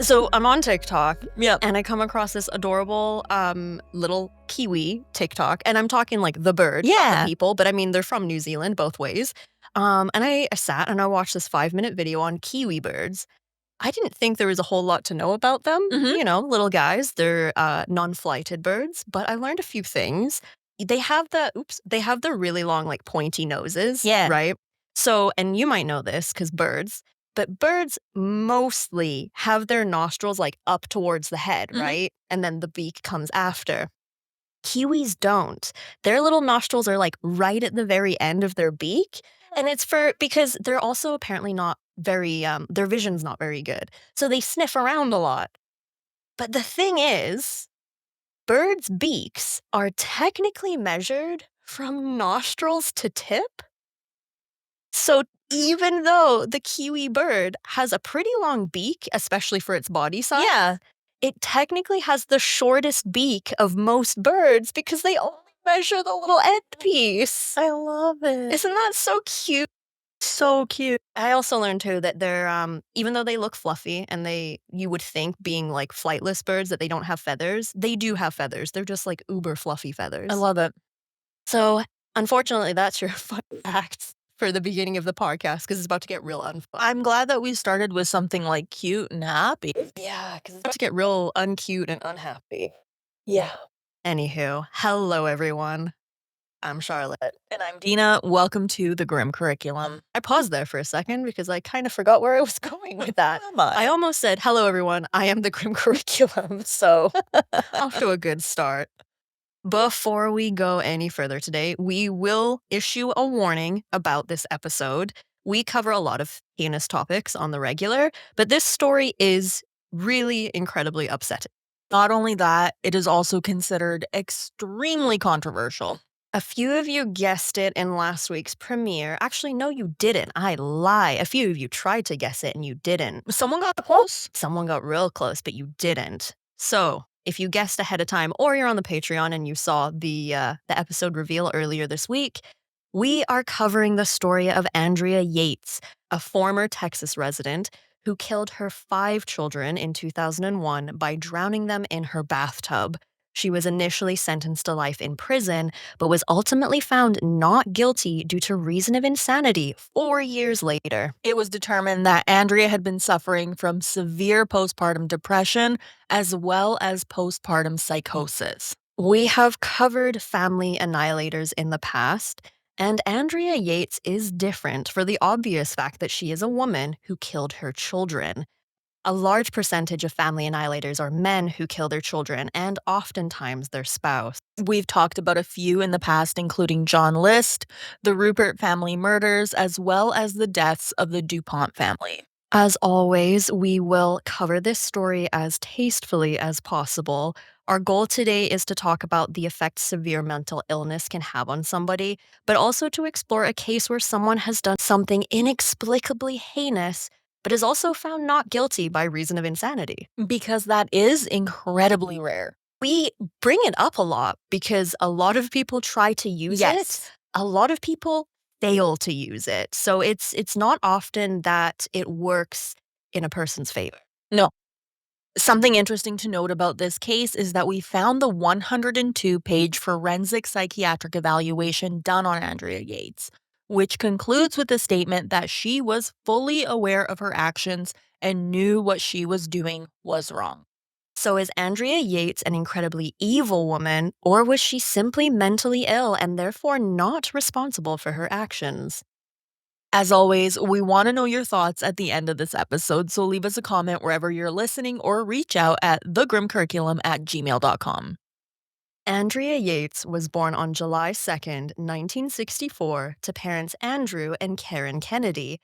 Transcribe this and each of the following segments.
So I'm on TikTok Yep. and I come across this adorable little kiwi TikTok, and I'm talking like the bird, not Yeah. the people, but I mean they're from New Zealand both ways. And I sat and I watched this 5-minute video on kiwi birds. I didn't think there was a whole lot to know about them. Mhm. You know, little guys, they're non-flighted birds, but I learned a few things. They have the really long, like pointy noses, Yeah. right? So, and you might know this because birds mostly have their nostrils like up towards the head, Mhm. right? And then the beak comes after. Kiwis don't. Their little nostrils are like right at the very end of their beak. And it's because they're also apparently not very, their vision's not very good. So they sniff around a lot. But the thing is, birds' beaks are technically measured from nostrils to tip. So even though the kiwi bird has a pretty long beak, especially for its body size, Yeah. it technically has the shortest beak of most birds because they only measure the little end piece. I love it. Isn't that so cute? So cute. I also learned too that they're even though they look fluffy and you would think being like flightless birds that they don't have feathers, they do have feathers. They're just like uber fluffy feathers. I love it. So, unfortunately, that's your fun fact for the beginning of the podcast because it's about to get real unfun. I'm glad that we started with something like cute and happy. Yeah, because it's about to get real uncute and unhappy. Yeah. Anywho, hello everyone. I'm Charlotte. And I'm Dina. Welcome to the Grim Curriculum. I paused there for a second because I kind of forgot where I was going with that. Am I? I almost said, hello everyone, I am the Grim Curriculum, so off to a good start. Before we go any further today, we will issue a warning about this episode. We cover a lot of heinous topics on the regular, but this story is really incredibly upsetting. Not only that, it is also considered extremely controversial. A few of you guessed it in last week's premiere. Actually, no, you didn't. I lie. A few of you tried to guess it and you didn't. Someone got close. Someone got real close, but you didn't. So, if you guessed ahead of time or you're on the Patreon and you saw the episode reveal earlier this week, we are covering the story of Andrea Yates, a former Texas resident who killed her 5 children in 2001 by drowning them in her bathtub. She was initially sentenced to life in prison, but was ultimately found not guilty due to reason of insanity 4 years later. It was determined that Andrea had been suffering from severe postpartum depression as well as postpartum psychosis. We have covered family annihilators in the past, and Andrea Yates is different for the obvious fact that she is a woman who killed her children. A large percentage of family annihilators are men who kill their children and oftentimes their spouse. We've talked about a few in the past, including John List, the Rupert family murders, as well as the deaths of the DuPont family. As always, we will cover this story as tastefully as possible. Our goal today is to talk about the effect severe mental illness can have on somebody, but also to explore a case where someone has done something inexplicably heinous, but is also found not guilty by reason of insanity. Because that is incredibly rare. We bring it up a lot because a lot of people try to use it. A lot of people fail to use it. So it's not often that it works in a person's favor. No. Something interesting to note about this case is that we found the 102-page forensic psychiatric evaluation done on Andrea Yates, which concludes with the statement that she was fully aware of her actions and knew what she was doing was wrong. So is Andrea Yates an incredibly evil woman, or was she simply mentally ill and therefore not responsible for her actions? As always, we want to know your thoughts at the end of this episode, so leave us a comment wherever you're listening or reach out at thegrimcurriculum@gmail.com. Andrea Yates was born on July 2nd, 1964, to parents Andrew and Karen Kennedy.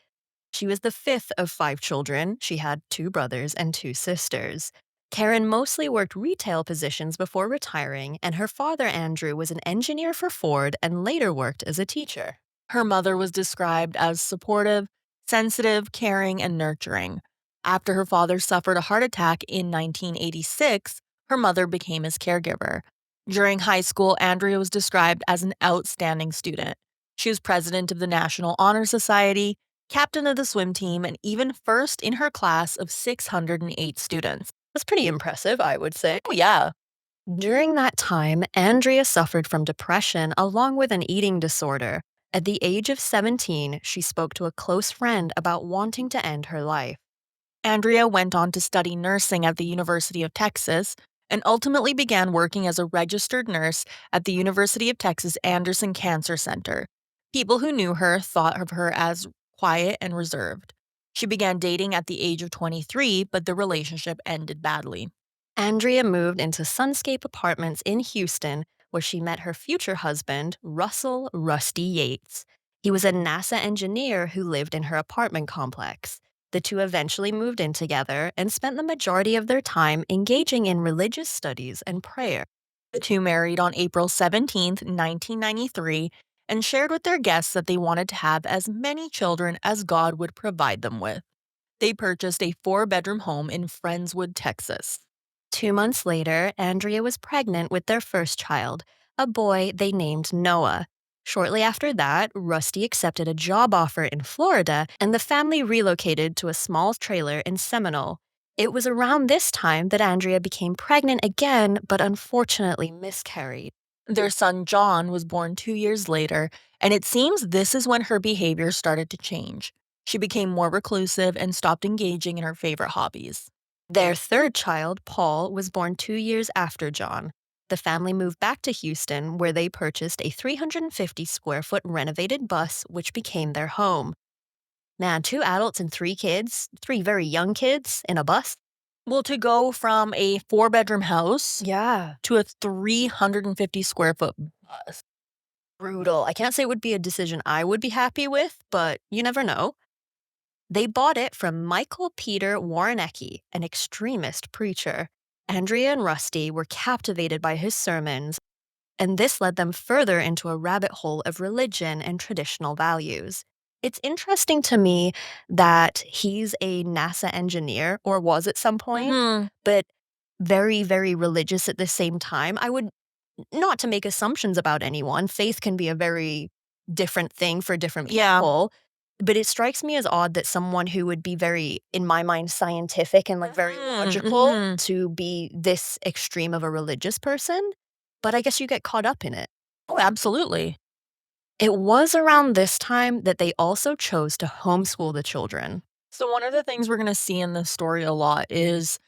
She was the 5th of 5 children. She had 2 brothers and 2 sisters. Karen mostly worked retail positions before retiring, and her father, Andrew, was an engineer for Ford and later worked as a teacher. Her mother was described as supportive, sensitive, caring, and nurturing. After her father suffered a heart attack in 1986, her mother became his caregiver. During high school, Andrea was described as an outstanding student. She was president of the National Honor Society, captain of the swim team, and even first in her class of 608 students. That's pretty impressive, I would say. Oh, yeah. During that time, Andrea suffered from depression along with an eating disorder. At the age of 17, she spoke to a close friend about wanting to end her life. Andrea went on to study nursing at the University of Texas and ultimately began working as a registered nurse at the University of Texas Anderson Cancer Center. People who knew her thought of her as quiet and reserved. She began dating at the age of 23, but the relationship ended badly. Andrea moved into Sunscape Apartments in Houston, where she met her future husband, Russell Rusty Yates. He was a NASA engineer who lived in her apartment complex. The two eventually moved in together and spent the majority of their time engaging in religious studies and prayer. The two married on April 17th, 1993, and shared with their guests that they wanted to have as many children as God would provide them with. They purchased a 4-bedroom home in Friendswood, Texas. 2 months later, Andrea was pregnant with their first child, a boy they named Noah. Shortly after that, Rusty accepted a job offer in Florida, and the family relocated to a small trailer in Seminole. It was around this time that Andrea became pregnant again, but unfortunately miscarried. Their son John was born 2 years later, and it seems this is when her behavior started to change. She became more reclusive and stopped engaging in her favorite hobbies. Their third child, Paul, was born 2 years after John. The family moved back to Houston, where they purchased a 350 square foot renovated bus, which became their home. Man, 2 adults and 3 kids, 3 very young kids in a bus? Well, to go from a 4-bedroom house Yeah. to a 350 square foot bus. Brutal. I can't say it would be a decision I would be happy with, but you never know. They bought it from Michael Peter Warrenecki, an extremist preacher. Andrea and Rusty were captivated by his sermons, and this led them further into a rabbit hole of religion and traditional values. It's interesting to me that he's a NASA engineer, or was at some point, Hmm. but very, very religious at the same time. I would not to make assumptions about anyone, faith can be a very different thing for different Yeah. people, but it strikes me as odd that someone who would be very, in my mind, scientific and, like, very logical Mm-hmm. to be this extreme of a religious person, but I guess you get caught up in it. Oh, absolutely. It was around this time that they also chose to homeschool the children. So, one of the things we're going to see in this story a lot is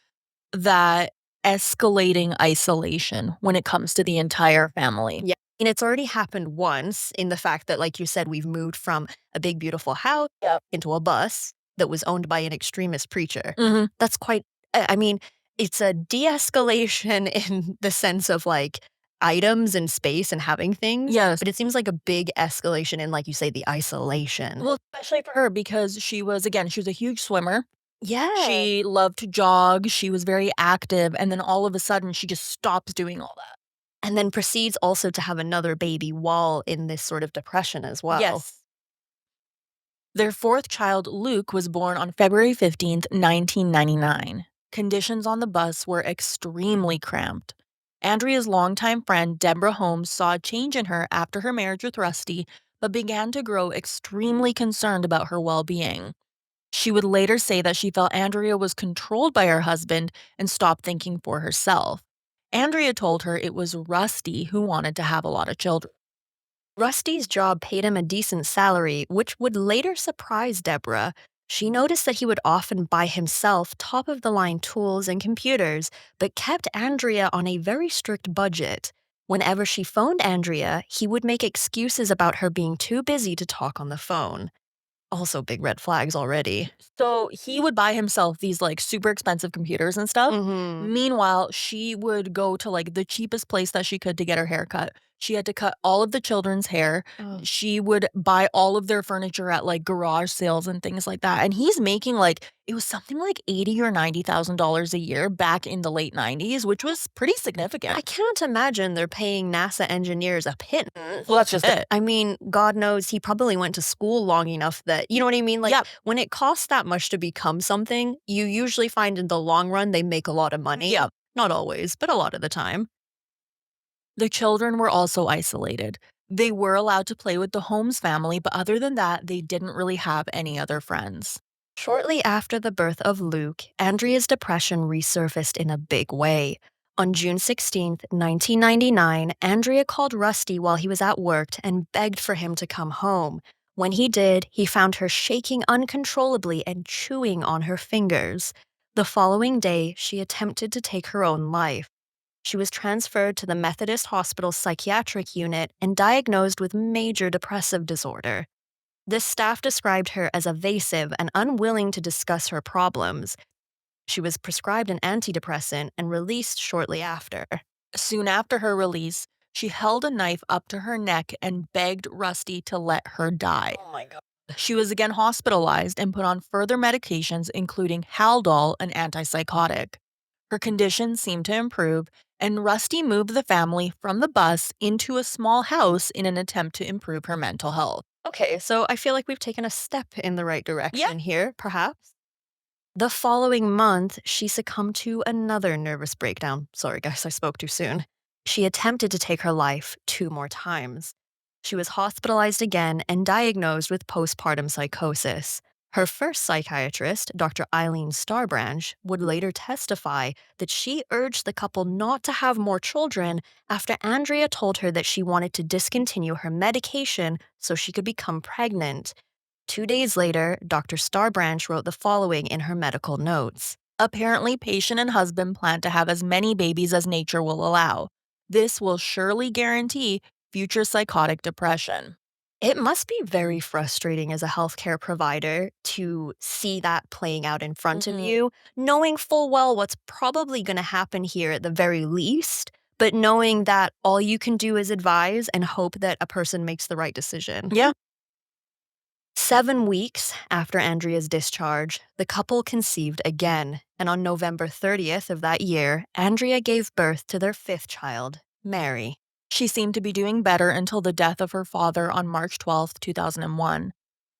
that escalating isolation when it comes to the entire family. Yeah. And it's already happened once in the fact that, like you said, we've moved from a big, beautiful house Yep. into a bus that was owned by an extremist preacher. Hmm. That's quite, I mean, it's a de escalation in the sense of like items and space and having things, Yes. but it seems like a big escalation in, like you say, the isolation. Well, especially for her because she was a huge swimmer. Yeah. She loved to jog, she was very active, and then all of a sudden she just stops doing all that. And then proceeds also to have another baby while in this sort of depression as well. Yes. Their fourth child, Luke, was born on February 15th, 1999. Conditions on the bus were extremely cramped. Andrea's longtime friend, Deborah Holmes, saw a change in her after her marriage with Rusty, but began to grow extremely concerned about her well being. She would later say that she felt Andrea was controlled by her husband and stopped thinking for herself. Andrea told her it was Rusty who wanted to have a lot of children. Rusty's job paid him a decent salary, which would later surprise Deborah. She noticed that he would often buy himself top of the line tools and computers, but kept Andrea on a very strict budget. Whenever she phoned Andrea, he would make excuses about her being too busy to talk on the phone. Also, big red flags already. So he would buy himself these like super expensive computers and stuff. Mm-hmm. Meanwhile, she would go to like the cheapest place that she could to get her hair cut. She had to cut all of the children's hair. Oh. She would buy all of their furniture at like garage sales and things like that. And he's making like it was something like $80,000 or $90,000 a year back in the late 90s, which was pretty significant. I can't imagine they're paying NASA engineers a pittance. Well, that's just it. I mean, God knows he probably went to school long enough that, you know what I mean? Like, Yep. when it costs that much to become something, you usually find in the long run they make a lot of money. Yep. Not always, but a lot of the time. The children were also isolated. They were allowed to play with the Holmes family, but other than that, they didn't really have any other friends. Shortly after the birth of Luke, Andrea's depression resurfaced in a big way. On June 16th, 1999, Andrea called Rusty while he was at work and begged for him to come home. When he did, he found her shaking uncontrollably and chewing on her fingers. The following day, she attempted to take her own life. She was transferred to the Methodist Hospital's psychiatric unit and diagnosed with major depressive disorder. This staff described her as evasive and unwilling to discuss her problems. She was prescribed an antidepressant and released shortly after. Soon after her release, she held a knife up to her neck and begged Rusty to let her die. Oh my God. She was again hospitalized and put on further medications, including Haldol, an antipsychotic. Her condition seemed to improve, and Rusty moved the family from the bus into a small house in an attempt to improve her mental health. Okay, so I feel like we've taken a step in the right Yeah. direction here, perhaps. The following month, she succumbed to another nervous breakdown. Sorry, guys, I spoke too soon. She attempted to take her life 2 more times. She was hospitalized again and diagnosed with postpartum psychosis. Her first psychiatrist, Dr. Eileen Starbranch, would later testify that she urged the couple not to have more children after Andrea told her that she wanted to discontinue her medication so she could become pregnant. 2 days later, Dr. Starbranch wrote the following in her medical notes. Apparently, patient and husband plan to have as many babies as nature will allow. This will surely guarantee future psychotic depression. It must be very frustrating as a healthcare provider to see that playing out in front of Mhm. you, knowing full well what's probably going to happen here at the very least, but knowing that all you can do is advise and hope that a person makes the right decision. Yeah. 7 weeks after Andrea's discharge, the couple conceived again, and on November 30th of that year, Andrea gave birth to their fifth child, Mary. She seemed to be doing better until the death of her father on March 12th, 2001.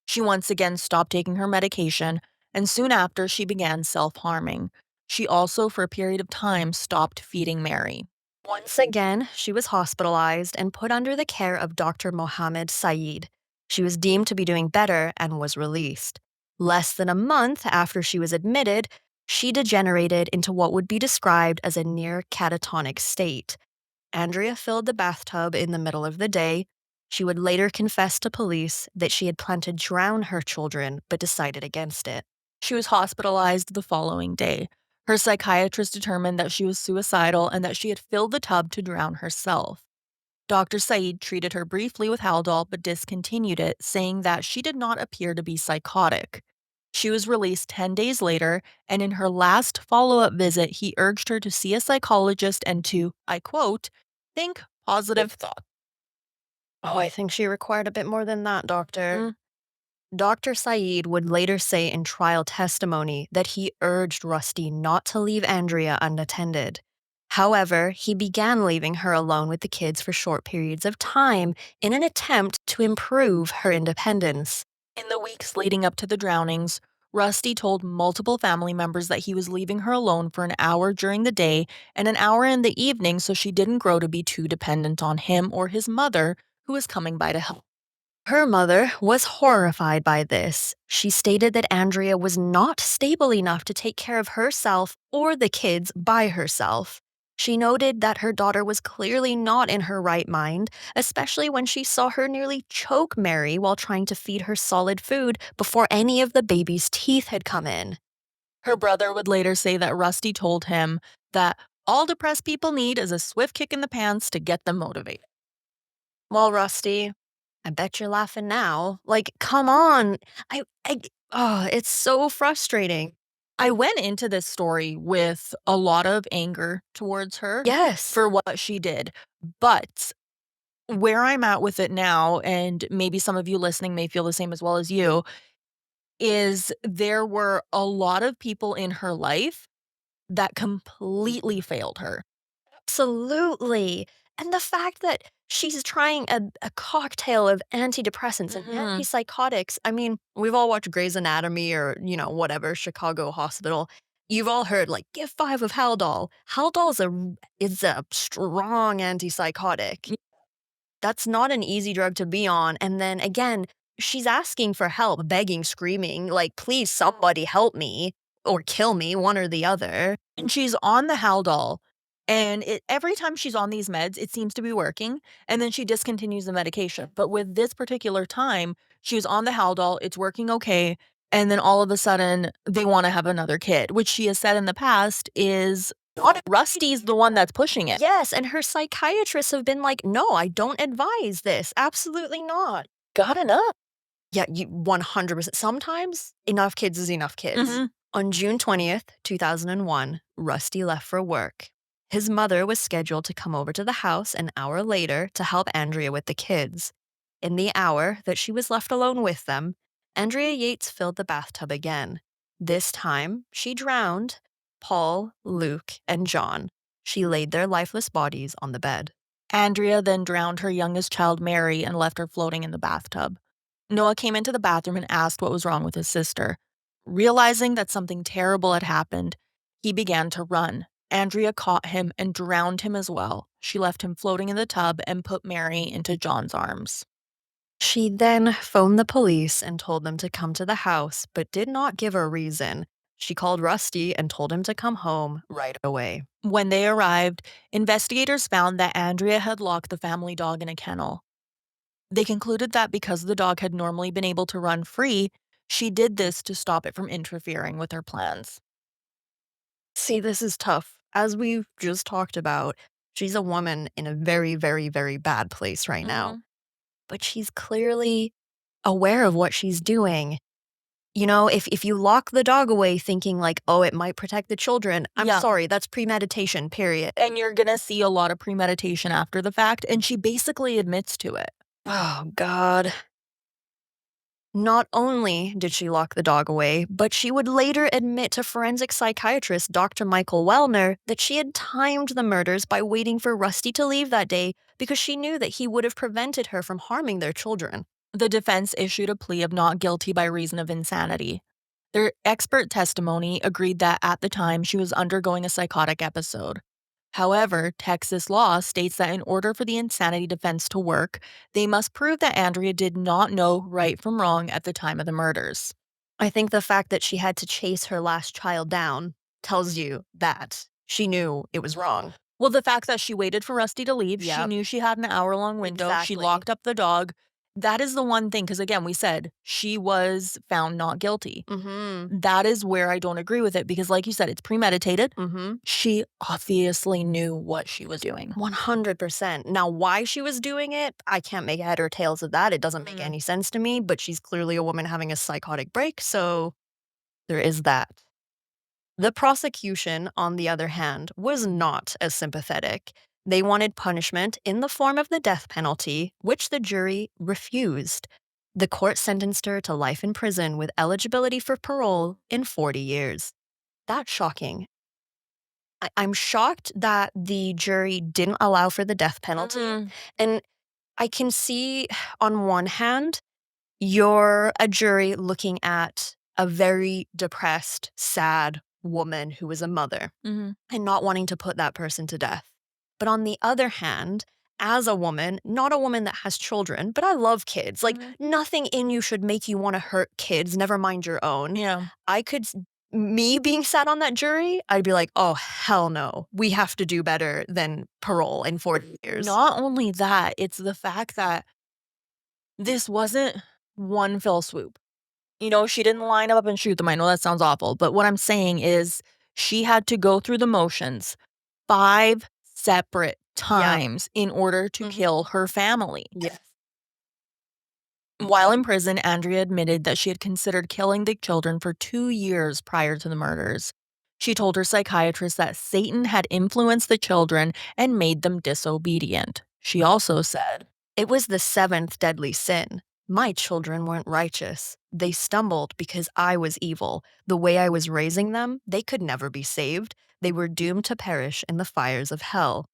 She once again stopped taking her medication, and soon after, she began self harming. She also, for a period of time, stopped feeding Mary. Once again, she was hospitalized and put under the care of Dr. Mohammed Saeed. She was deemed to be doing better and was released. Less than a month after she was admitted, she degenerated into what would be described as a near catatonic state. Andrea filled the bathtub in the middle of the day. She would later confess to police that she had planned to drown her children but decided against it. She was hospitalized the following day. Her psychiatrist determined that she was suicidal and that she had filled the tub to drown herself. Dr. Saeed treated her briefly with Haldol but discontinued it, saying that she did not appear to be psychotic. She was released 10 days later, and in her last follow up visit, he urged her to see a psychologist and to, I quote, think positive thoughts. Oh, I think she required a bit more than that, doctor. Mm. Dr. Saeed would later say in trial testimony that he urged Rusty not to leave Andrea unattended. However, he began leaving her alone with the kids for short periods of time in an attempt to improve her independence. In the weeks leading up to the drownings, Rusty told multiple family members that he was leaving her alone for an hour during the day and an hour in the evening so she didn't grow to be too dependent on him or his mother, who was coming by to help. Her mother was horrified by this. She stated that Andrea was not stable enough to take care of herself or the kids by herself. She noted that her daughter was clearly not in her right mind, especially when she saw her nearly choke Mary while trying to feed her solid food before any of the baby's teeth had come in. Her brother would later say that Rusty told him that all depressed people need is a swift kick in the pants to get them motivated. Well, Rusty, I bet you're laughing now. Like, come on. It's so frustrating. I went into this story with a lot of anger towards her Yes. for what she did, but where I'm at with it now, and maybe some of you listening may feel the same as well as you, is there were a lot of people in her life that completely failed her. Absolutely. And the fact that she's trying a cocktail of antidepressants and Mhm. antipsychotics. I mean, we've all watched Grey's Anatomy or, whatever, Chicago Hospital. You've all heard, like, give 5 of Haldol. Haldol is a strong antipsychotic. That's not an easy drug to be on, and then again, she's asking for help, begging, screaming, like, "Please, somebody help me or kill me, one or the other." And she's on the Haldol, and every time she's on these meds, it seems to be working, and then she discontinues the medication. But with this particular time, she was on the Haldol, it's working okay, and then all of a sudden, they wanna have another kid, which she has said in the past is not Rusty's the one that's pushing it. Yes, and her psychiatrists have been like, "No, I don't advise this, absolutely not." Got enough. Yeah, 100%. Sometimes enough kids is enough kids. Mhm. On June 20th, 2001, Rusty left for work. His mother was scheduled to come over to the house an hour later to help Andrea with the kids. In the hour that she was left alone with them, Andrea Yates filled the bathtub again. This time, she drowned Paul, Luke, and John. She laid their lifeless bodies on the bed. Andrea then drowned her youngest child, Mary, and left her floating in the bathtub. Noah came into the bathroom and asked what was wrong with his sister. Realizing that something terrible had happened, he began to run. Andrea caught him and drowned him as well. She left him floating in the tub and put Mary into John's arms. She then phoned the police and told them to come to the house, but did not give a reason. She called Rusty and told him to come home right away. When they arrived, investigators found that Andrea had locked the family dog in a kennel. They concluded that because the dog had normally been able to run free, she did this to stop it from interfering with her plans. See, this is tough. As we've just talked about, she's a woman in a very, very, very bad place right now. Mhm. But she's clearly aware of what she's doing. You know, if you lock the dog away thinking like, oh, it might protect the children, I'm Yeah. sorry, that's premeditation, period. And you're gonna see a lot of premeditation after the fact, and she basically admits to it. Oh, God. Not only did she lock the dog away, but she would later admit to forensic psychiatrist Dr. Michael Wellner that she had timed the murders by waiting for Rusty to leave that day because she knew that he would have prevented her from harming their children. The defense issued a plea of not guilty by reason of insanity. Their expert testimony agreed that at the time she was undergoing a psychotic episode. However, Texas law states that in order for the insanity defense to work, they must prove that Andrea did not know right from wrong at the time of the murders. I think the fact that she had to chase her last child down tells you that she knew it was wrong. Well, the fact that she waited for Rusty to leave, she Yep. knew she had an hour-long window, she Exactly. locked up the dog. That is the one thing, because again, we said she was found not guilty. Mm-hmm. That is where I don't agree with it because, like you said, it's premeditated. Mm-hmm. She obviously knew what she was doing. 100%. Now, why she was doing it, I can't make head or tails of that. It doesn't make Mm. any sense to me, but she's clearly a woman having a psychotic break, so there is that. The prosecution, on the other hand, was not as sympathetic. They wanted punishment in the form of the death penalty, which the jury refused. The court sentenced her to life in prison with eligibility for parole in 40 years. That's shocking. I'm shocked that the jury didn't allow for the death penalty. Mhm. And I can see, on one hand, you're a jury looking at a very depressed, sad woman who is a mother Mhm. and not wanting to put that person to death. But on the other hand, as a woman, not a woman that has children, but I love kids. Like, Mhm. nothing in you should make you want to hurt kids, never mind your own. Yeah. I could, me being sat on that jury, I'd be like, oh, hell no. We have to do better than parole in 40 years. Not only that, it's the fact that this wasn't one fell swoop. You know, she didn't line up and shoot them. I know that sounds awful, but what I'm saying is she had to go through the motions 5 separate times in order to Mhm. kill her family. Yes. While in prison, Andrea admitted that she had considered killing the children for 2 years prior to the murders. She told her psychiatrist that Satan had influenced the children and made them disobedient. She also said, It was the seventh deadly sin. My children weren't righteous. They stumbled because I was evil. The way I was raising them, they could never be saved. They were doomed to perish in the fires of hell.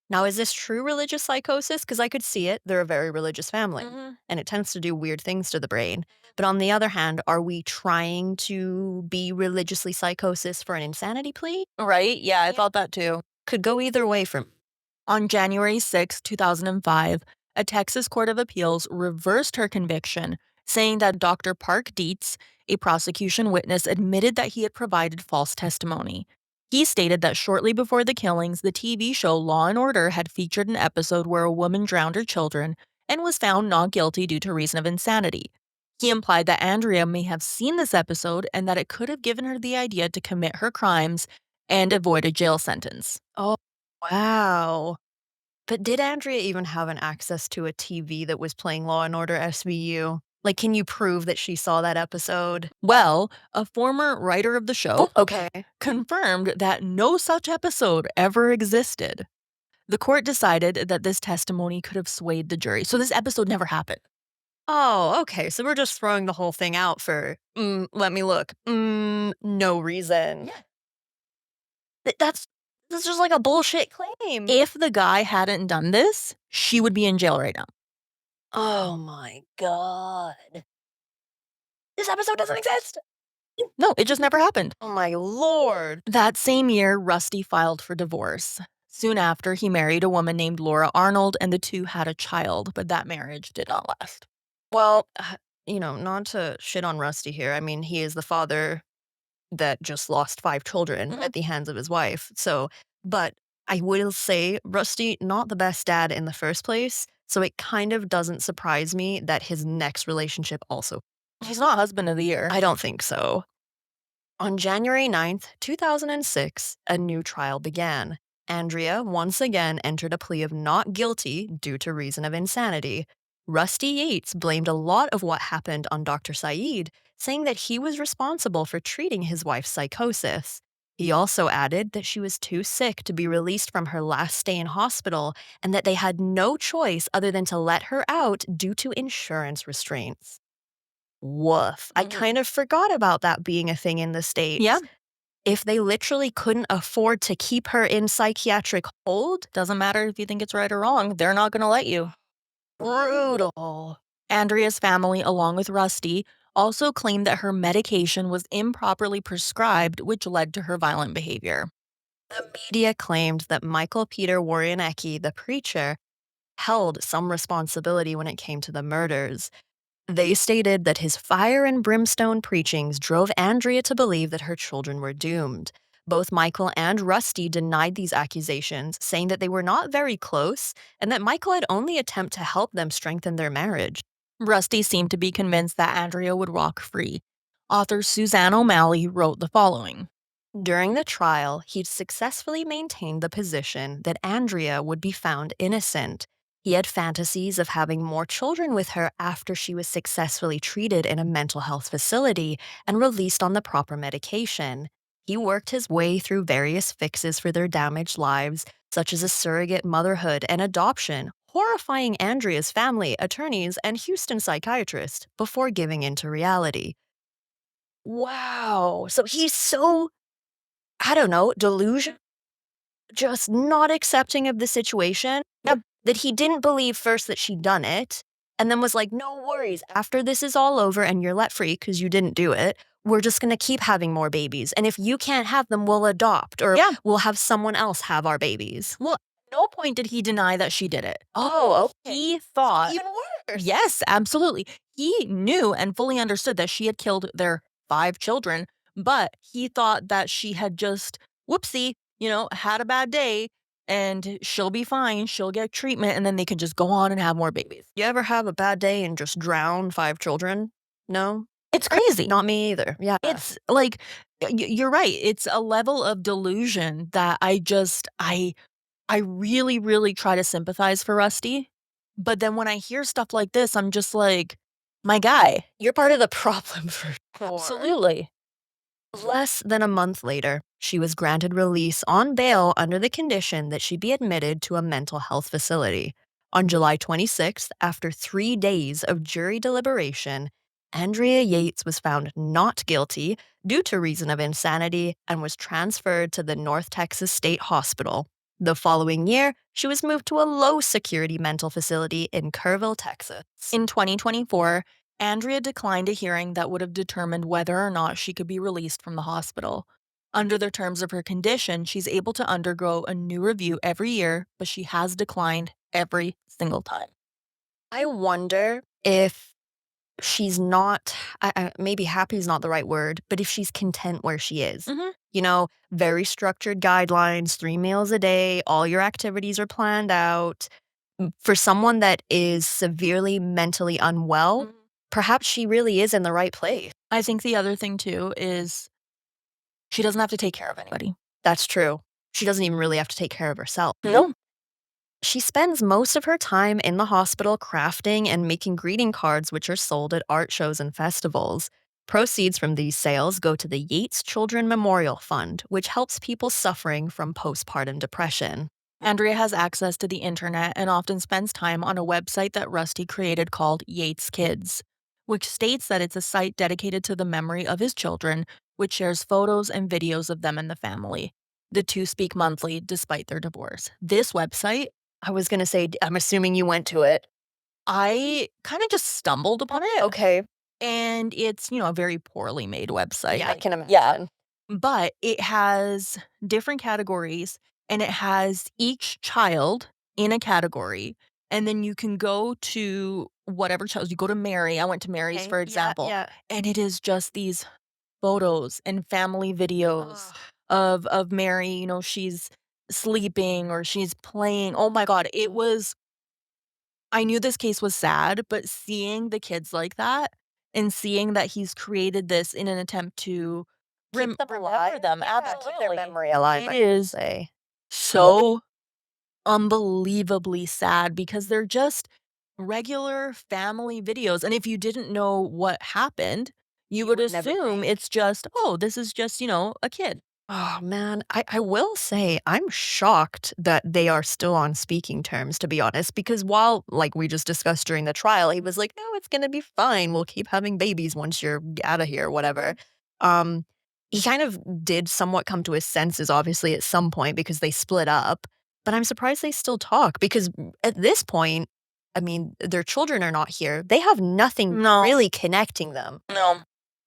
Now, is this true religious psychosis? Because I could see it. They're a very religious family, Mhm. and it tends to do weird things to the brain. But on the other hand, are we trying to be religiously psychosis for an insanity plea? Right? Yeah, I thought that too. Could go either way for me. On January 6, 2005, a Texas Court of Appeals reversed her conviction, saying that Dr. Park Dietz, a prosecution witness, admitted that he had provided false testimony. He stated that shortly before the killings, the TV show Law and Order had featured an episode where a woman drowned her children and was found not guilty due to reason of insanity. He implied that Andrea may have seen this episode and that it could have given her the idea to commit her crimes and avoid a jail sentence. Oh, wow. But did Andrea even have an access to a TV that was playing Law& and Order SVU? Like, can you prove that she saw that episode? Well, a former writer of the show Okay. confirmed that no such episode ever existed. The court decided that this testimony could have swayed the jury, so this episode never happened. Oh, okay, so we're just throwing the whole thing out for, let me look, no reason. Yeah. That's just like a bullshit claim. If the guy hadn't done this, she would be in jail right now. Oh my god. This episode doesn't exist. No, it just never happened. Oh my lord. That same year, Rusty filed for divorce. Soon after, he married a woman named Laura Arnold, and the two had a child, but that marriage did not last. Well, not to shit on Rusty here. I mean, he is the father that just lost 5 children Mhm. at the hands of his wife. So, but I will say Rusty, not the best dad in the first place. So it kind of doesn't surprise me that his next relationship also. He's not husband of the year. I don't think so. On January 9th, 2006, a new trial began. Andrea once again entered a plea of not guilty due to reason of insanity. Rusty Yates blamed a lot of what happened on Dr. Saeed, saying that he was responsible for treating his wife's psychosis. He also added that she was too sick to be released from her last stay in hospital and that they had no choice other than to let her out due to insurance restraints. Woof. I Mhm. kind of forgot about that being a thing in the States. Yeah, If they literally couldn't afford to keep her in psychiatric hold, doesn't matter if you think it's right or wrong, they're not gonna let you. brutal. Andrea's family, along with Rusty, also claimed that her medication was improperly prescribed, which led to her violent behavior. The media claimed that Michael Peter Warrenecki, the preacher, held some responsibility when it came to the murders. They stated that his fire and brimstone preachings drove Andrea to believe that her children were doomed. Both Michael and Rusty denied these accusations, saying that they were not very close and that Michael had only attempted to help them strengthen their marriage. Rusty seemed to be convinced that Andrea would walk free. Author Suzanne O'Malley wrote the following. During the trial, he successfully maintained the position that Andrea would be found innocent. He had fantasies of having more children with her after she was successfully treated in a mental health facility and released on the proper medication. He worked his way through various fixes for their damaged lives, such as a surrogate motherhood and adoption, horrifying Andrea's family, attorneys, and Houston psychiatrist before giving in to reality. Wow. So he's so, I don't know, delusion, just not accepting of the situation. Yep. That he didn't believe first that she'd done it, and then was like, no worries, after this is all over and you're let free because you didn't do it, we're just gonna keep having more babies. And if you can't have them, we'll adopt or Yeah. we'll have someone else have our babies. Well, at no point did he deny that she did it. Oh, okay. He thought, Even worse. yes, absolutely. He knew and fully understood that she had killed their 5 children, but he thought that she had just, whoopsie, had a bad day and she'll be fine. She'll get treatment and then they can just go on and have more babies. You ever have a bad day and just drown 5 children? No? It's crazy. Not me either. Yeah. It's like, you're right. It's a level of delusion that I really, really try to sympathize for Rusty. But then when I hear stuff like this, I'm just like, my guy. You're part of the problem for sure. Absolutely. Less than a month later, she was granted release on bail under the condition that she be admitted to a mental health facility. On July 26th, after 3 days of jury deliberation, Andrea Yates was found not guilty due to reason of insanity and was transferred to the North Texas State Hospital. The following year, she was moved to a low-security mental facility in Kerrville, Texas. In 2024, Andrea declined a hearing that would have determined whether or not she could be released from the hospital. Under the terms of her condition, she's able to undergo a new review every year, but she has declined every single time. I wonder if she's not maybe happy is not the right word, but if she's content where she is. Mhm. You know, very structured guidelines, 3 meals a day, all your activities are planned out. For someone that is severely mentally unwell, Mhm. perhaps she really is in the right place. I think the other thing too is she doesn't have to take care of anybody. That's true. She doesn't even really have to take care of herself. No. She spends most of her time in the hospital crafting and making greeting cards, which are sold at art shows and festivals. Proceeds from these sales go to the Yates Children Memorial Fund, which helps people suffering from postpartum depression. Andrea has access to the internet and often spends time on a website that Rusty created called Yates Kids, which states that it's a site dedicated to the memory of his children, which shares photos and videos of them and the family. The two speak monthly despite their divorce. This website, I was going to say, I'm assuming you went to it. I kind of just stumbled upon it, Okay. and it's, a very poorly made website. Yeah, I can Yeah, imagine. but it has different categories, and it has each child in a category, and then you can go to whatever child you go to Mary. I went to Mary's, Okay. for Yeah, example, yeah. and it is just these photos and family videos Ugh. of Mary, she's sleeping or she's playing. Oh my god, I knew this case was sad, but seeing the kids like that and seeing that he's created this in an attempt to Keep them remember alive. them, Yeah, keep their absolutely. memory alive, It I should is say. so unbelievably sad because they're just regular family videos, and if you didn't know what happened, you You would would never assume think. it's just, "Oh, this is just, a kid." Oh man, I will say I'm shocked that they are still on speaking terms, to be honest, because while, like we just discussed during the trial, he was like, no, it's gonna be fine. We'll keep having babies once you're out of here, whatever. Um, he kind of did somewhat come to his senses, obviously, at some point because they split up. But I'm surprised they still talk because at this point, I mean, their children are not here. They have nothing No, really connecting them. no.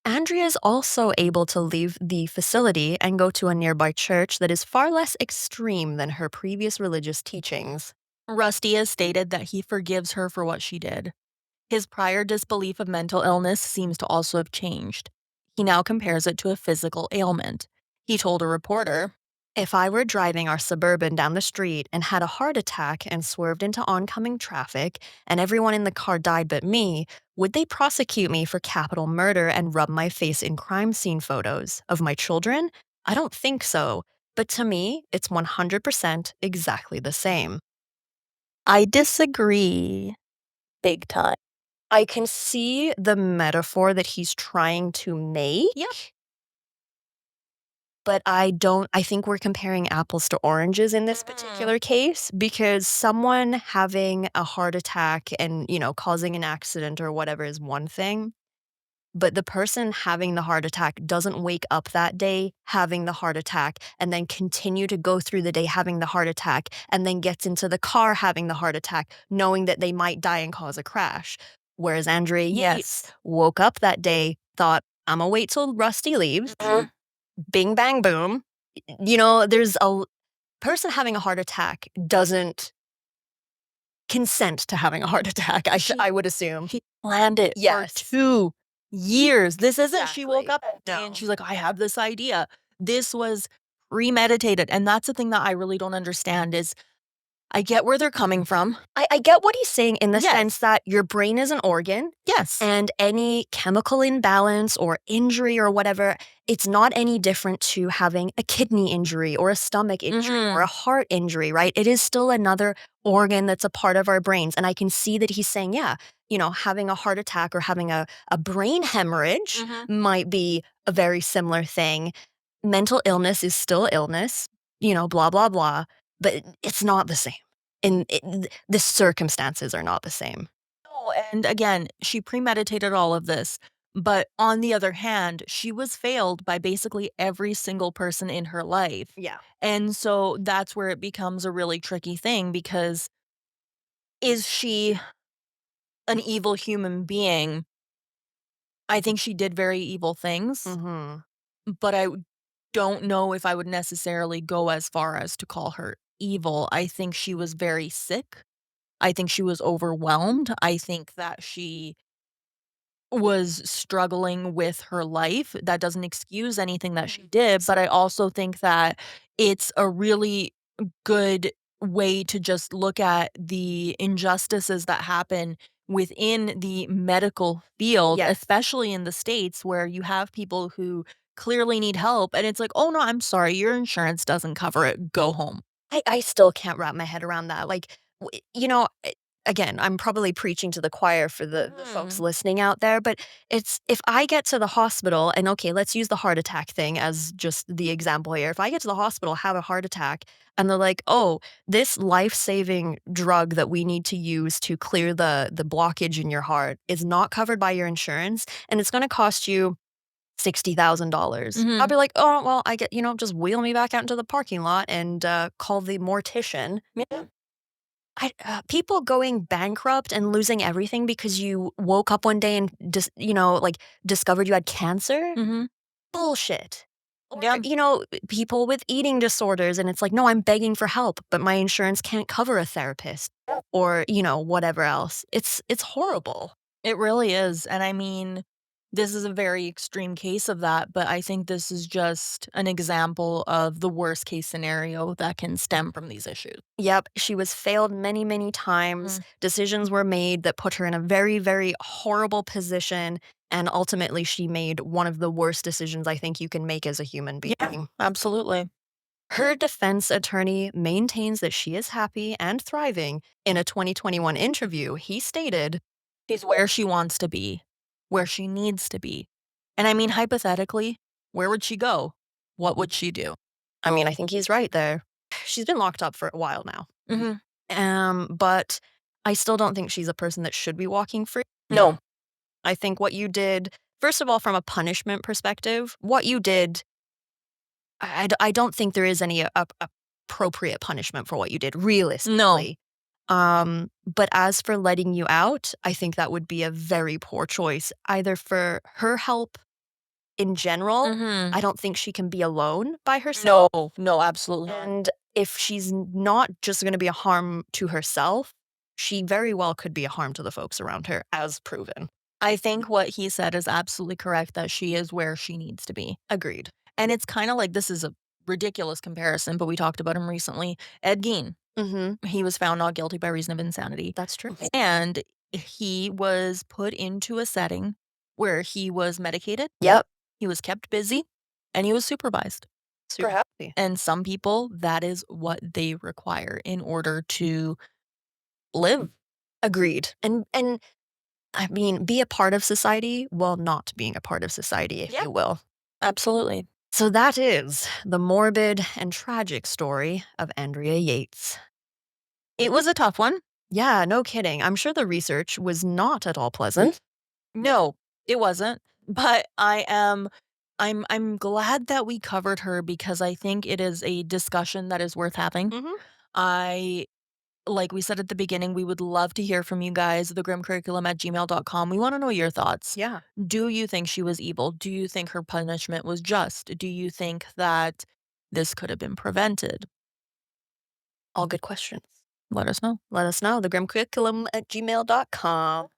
Andrea is also able to leave the facility and go to a nearby church that is far less extreme than her previous religious teachings. Rusty has stated that he forgives her for what she did. His prior disbelief of mental illness seems to also have changed. He now compares it to a physical ailment. He told a reporter, If I were driving our Suburban down the street and had a heart attack and swerved into oncoming traffic, and everyone in the car died but me, would they prosecute me for capital murder and rub my face in crime scene photos of my children? I don't think so. But to me, it's 100% exactly the same. I disagree big time. I can see the metaphor that he's trying to Yep. make, but I think we're comparing apples to oranges in this Mm. particular case because someone having a heart attack and, causing an accident or whatever is one thing, but the person having the heart attack doesn't wake up that day having the heart attack and then continue to go through the day having the heart attack and then gets into the car having the heart attack, knowing that they might die and cause a crash. Whereas Andrea Yates Yes. woke up that day, thought, I'm gonna wait till Rusty leaves, Mhm. bing, bang, boom. There's a person having a heart attack doesn't consent to having a heart attack, She I would assume. she planned it for Yes. 2 years. This isn't she woke Exactly. up that day and No. she's like, "I have this idea." This was premeditated, and that's the thing that I really don't understand is I get where they're coming from. I get what he's saying in the sense Yes. that your brain is an organ, Yes. and any chemical imbalance or injury or whatever, it's not any different to having a kidney injury or a stomach injury or a Mhm. heart injury, right? It is still another organ that's a part of our brains. And I can see that he's saying, yeah, having a heart attack or having a brain hemorrhage Mhm. might be a very similar thing. Mental illness is still illness, blah, blah, blah, but it's not the same. And the circumstances are not the same. No, and again, she premeditated all of this. But on the other hand, she was failed by basically every single person in her life. Yeah. And so that's where it becomes a really tricky thing because is she an evil human being? I think she did very evil things, Mhm. but don't know if I would necessarily go as far as to call her evil. I think she was very sick. I think she was overwhelmed. I think that she was struggling with her life. That doesn't excuse anything that she did, but I also think that it's a really good way to just look at the injustices that happen within the medical field, Yes. especially in the States where you have people who clearly need help and it's like, "Oh, no, I'm sorry, your insurance doesn't cover it. Go home." I still can't wrap my head around that, like, again, I'm probably preaching to the choir for the folks Mhm. listening out there, but it's if I get to the hospital and, okay, let's use the heart attack thing as just the example here. If I get to the hospital, have a heart attack, and they're like, "Oh, this life-saving drug that we need to use to clear the blockage in your heart is not covered by your insurance, and it's gonna cost you $60,000." I'll Mhm. be like, "Oh, well, I get just wheel me back out into the parking lot and, call the mortician." Yeah. People going bankrupt and losing everything because you woke up one day and like, discovered you had cancer? Mhm. Bullshit. Or, Yeah. people with eating disorders, and it's like, "No, I'm begging for help, but my insurance can't cover a therapist," or, whatever else. It's horrible. It really is, and I mean, this is a very extreme case of that, but I think this is just an example of the worst case scenario that can stem from these issues. Yep, she was failed many, many times. Mm. Decisions were made that put her in a very, very horrible position, and ultimately, she made one of the worst decisions I think you can make as a human Yeah, being. absolutely. Her defense attorney maintains that she is happy and thriving. In a 2021 interview, he stated, She's where she wants to be, where she needs to be. And I mean, hypothetically, where would she go? What would she do? I mean, I think he's right there. She's been locked up for a while now. Mhm. But I still don't think she's a person that should be walking free. No. I think what you did, first of all, from a punishment perspective, what you did, I don't think there is any appropriate punishment for what you did, No. realistically. But as for letting you out, I think that would be a very poor choice, either for her help in general. Mhm. I don't think she can be alone by No, herself. no, absolutely not. And if she's not just going to be a harm to herself, she very well could be a harm to the folks around her, as proven. I think what he said is absolutely correct that she is where she needs to be. Agreed. And it's kinda like this is a ridiculous comparison, but we talked about him recently. Ed Gein, Mhm. he was found not guilty by reason of insanity, That's true. and he was put into a setting where he was medicated, Yep. he was kept busy, and he was supervised. Super happy. And some people, that is what they require in order to live. Agreed. And I mean, be a part of society while not being a part of society, if Yeah. you will. Absolutely. So that is the morbid and tragic story of Andrea Yates. It was a tough one. Yeah, no kidding. I'm sure the research was not at all pleasant. No, it wasn't, but I'm glad that we covered her because I think it is a discussion that is worth having. Mhm. I like we said at the beginning, we would love to hear from you guys, thegrimcurriculum@gmail.com. We wanna know your thoughts. Yeah. Do you think she was evil? Do you think her punishment was just? Do you think that this could have been prevented? All good questions. Let us know. Let us know. thegrimcurriculum@gmail.com.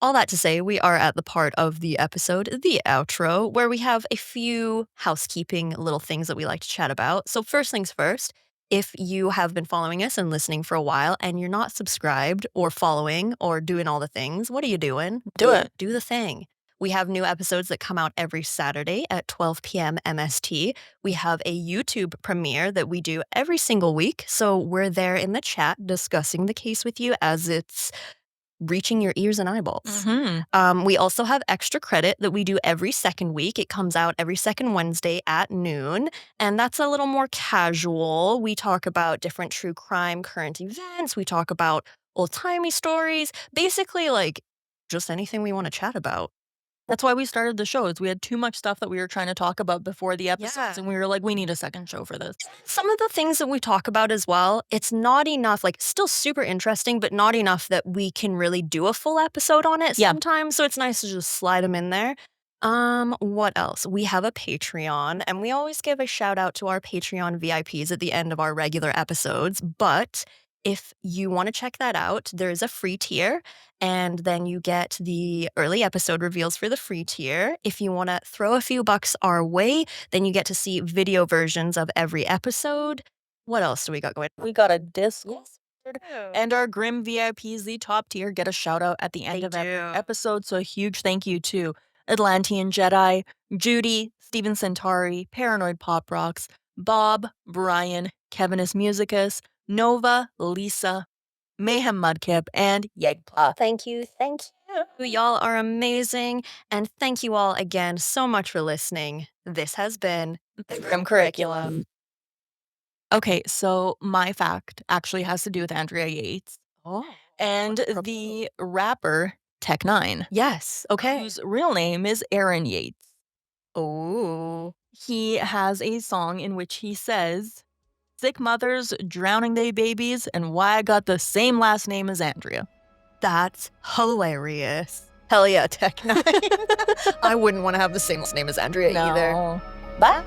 All that to say, we are at the part of the episode, the outro, where we have a few housekeeping little things that we like to chat about. So, first things first, if you have been following us and listening for a while and you're not subscribed or following or doing all the things, what are you doing? Do it. Do the thing. We have new episodes that come out every Saturday at 12 p.m. MST. We have a YouTube premiere that we do every single week. So, we're there in the chat discussing the case with you as it's reaching your ears and eyeballs. Mhm. We also have extra credit that we do every second week. It comes out every second Wednesday at noon, and that's a little more casual. We talk about different true crime current events. We talk about old timey stories, basically, like just anything we want to chat about. That's why we started the show, is we had too much stuff that we were trying to talk about before the episodes, Yeah. and we were like, "We need a second show for this." Some of the things that we talk about as well, it's not enough, like, still super interesting, but not enough that we can really do a full episode on it Yeah. sometimes. So it's nice to just slide them in there. What else? We have a Patreon, and we always give a shout out to our Patreon VIPs at the end of our regular episodes. But if you want to check that out, there's a free tier, and then you get the early episode reveals for the free tier. If you want to throw a few bucks our way, then you get to see video versions of every episode. What else do we got going? We got a Discord. Oh. And our Grim VIPs, the top tier, get a shout out at the end They of every do. episode. So a huge thank you to Atlantean Jedi, Judy, Steven Centauri, Paranoid Pop Rocks, Bob, Brian, Kevinus Musicus, Nova, Lisa, Mayhem Mudkip, and Yegpa. Thank you. Thank you. Y'all are amazing. And thank you all again so much for listening. This has been The Grim Curriculum. Okay, so my fact actually has to do with Andrea Yates Oh. and the rapper Tech9, Yes. Okay. whose real name is Aaron Yates. Oh. He has a song in which he says, "Sick mothers, drowning they babies, and why I got the same last name as Andrea." That's hilarious. Hell yeah, Tech9. I wouldn't want to have the same last name as Andrea either. Bye.